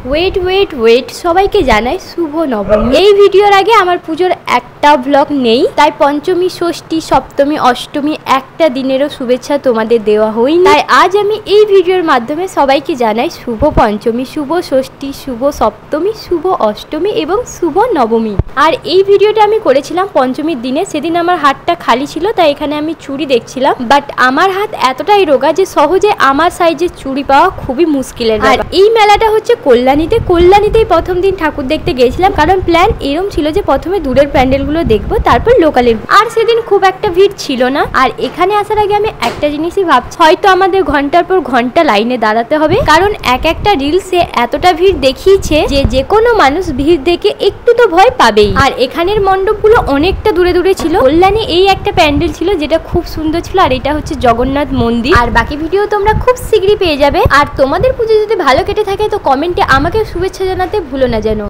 Wait wait wait, সবাইকে জানাই শুভ নবমী। এই ভিডিওর আগে আমার পুজোর একটা ব্লগ নেই, তাই পঞ্চমী, ষষ্ঠী, সপ্তমী, অষ্টমী একটা দিনেরও শুভেচ্ছা তোমাদের দেওয়া হয়নি। তাই আজ আমি এই ভিডিওর মাধ্যমে সবাইকে জানাই শুভ পঞ্চমী, শুভ ষষ্ঠী, শুভ সপ্তমী, শুভ অষ্টমী এবং শুভ নবমী। আর এই ভিডিওটা আমি করেছিলাম পঞ্চমীর দিনে। সেদিন আমার হাতটা খালি ছিল, তাই এখানে আমি চুড়ি দেখছিলাম, বাট আমার হাত এতটাই রোগা যে সহজে আমার সাইজের চুড়ি পাওয়া খুবই মুশকিলের। আর এই মেলাটা হচ্ছে কল্যাণীতেই প্রথম দিন ঠাকুর দেখতে গেছিলাম, কারণ প্ল্যান এরম ছিল যে প্রথমে দূরের প্যান্ডেলগুলো দেখবো, তারপর লোকালের। আর সেদিন খুব একটা ভিড় ছিল না। আর এখানে আসার আগে আমি একটা জিনিসই ভাবছি, হয়তো আমাদের ঘন্টার পর ঘন্টা লাইনে দাঁড়াতে হবে, কারণ এক একটা রিলসে এতটা ভিড় দেখিয়েছে যে কোনো মানুষ ভিড় দেখে একটু তো ভয় পাবেই। আর এখানের মণ্ডপগুলো অনেকটা দূরে দূরে ছিল। কল্যাণী এই একটা প্যান্ডেল ছিল যেটা খুব সুন্দর ছিল, আর এটা হচ্ছে জগন্নাথ মন্দির। আর বাকি ভিডিও তোমরা খুব শীঘ্রই পেয়ে যাবে। আর তোমাদের পুজো যদি ভালো কেটে থাকে তো কমেন্টে আমাকে শুভেচ্ছা জানাতে ভুলো না যেন।